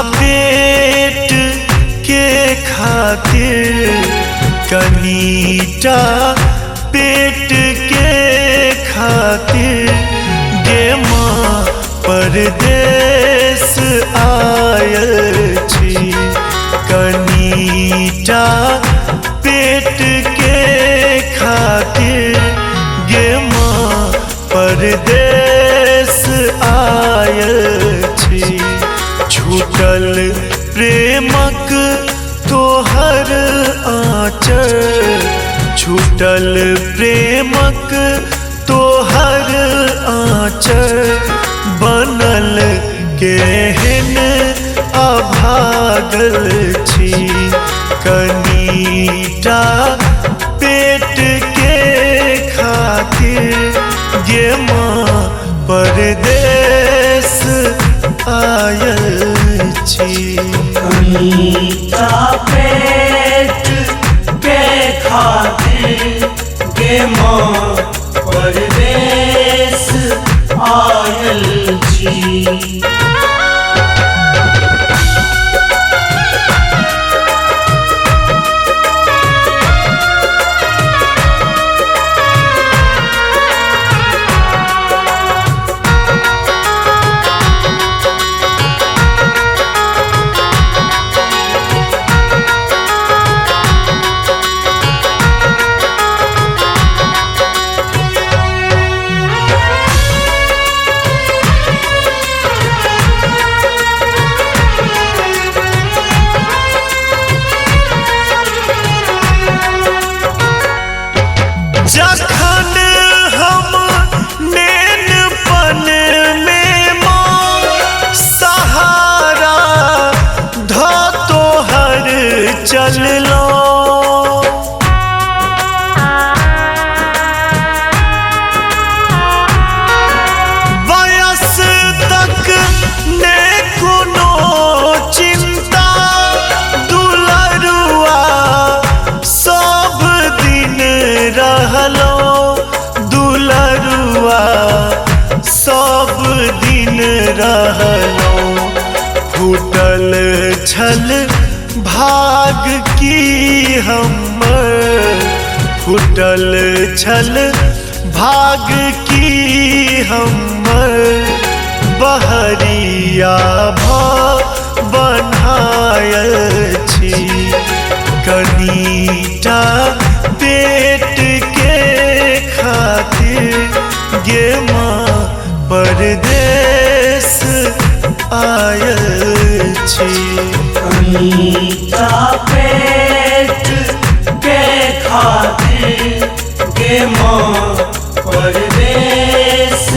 पेट के खातिर, कनीटा पेट के खातिर गे माँ परदेस आयल छी। कनीटा पेट के खातिर गे माँ परदेस आयल छी। छूटल प्रेमक तोहर आँचर, छूटल प्रेमक तोहर आँचर, बनल केहन अभागल छी। कनीटा पेट के खातिर गे माँ परदेस आयल छी। कनीटा पेट के खातिर गे माँ परदेस आयल छी। जखन हम नेनपन में माँ सहारा ध तोहर चललो, वयस तक ने कोनो चिंता दुलरुआ सब दिन रहलो। दुलरुआ सब दिन रहलो, फूटल छल भाग की हमर, फूटल छल भाग की हमर, बहरिया बनायल छी। कनीटा पेट के खातिर गे माँ परदेस आयल छी। कनीटा पेट के खातिर गे माँ परदेस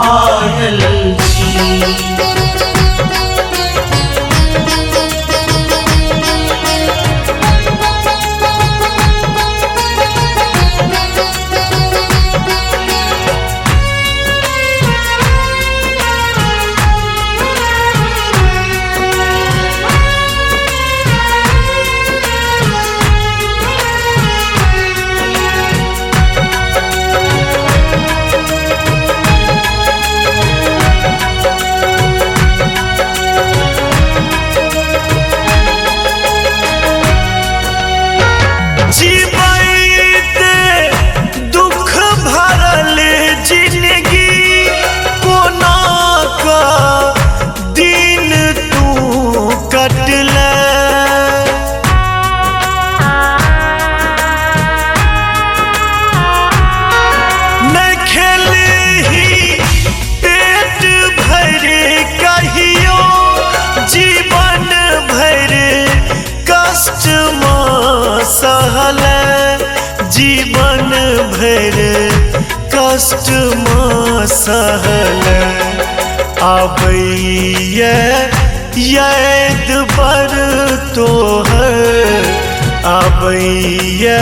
आयल छी। दुख भरल जिंदगी कोना का दिन तू कटले, न खेलही पेट भर कहियो, जीवन भर कष्ट माँ सहल, जीवन भर कष्ट माँ सहल। आबैये याद बर तोहर, आबैये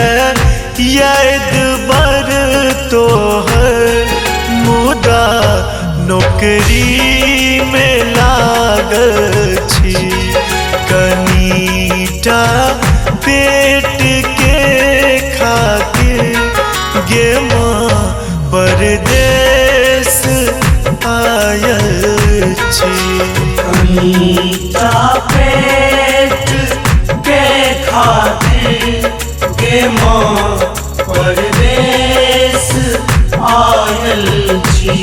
याद बर तोहर, मुदा नौकरी में लागल छी। कनीटा पेट के खातिर गे माँ परदेस आयल छी। कनीटा माँ परदेस आयल छी।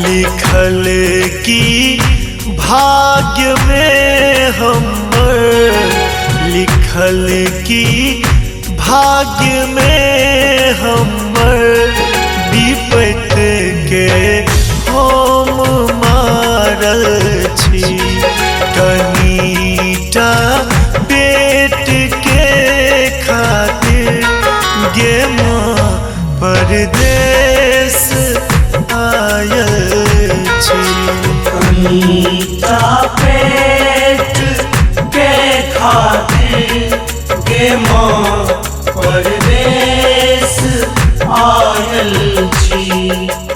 लिखल की भाग्य में हमर, लिखल की भाग्य में हमर, विपत के हम मारल छी। कनीटा पेट के खातिर गे माँ परदेस आयल छी। कनीटा पेट के खातिर गे माँ परदेस आयल छी।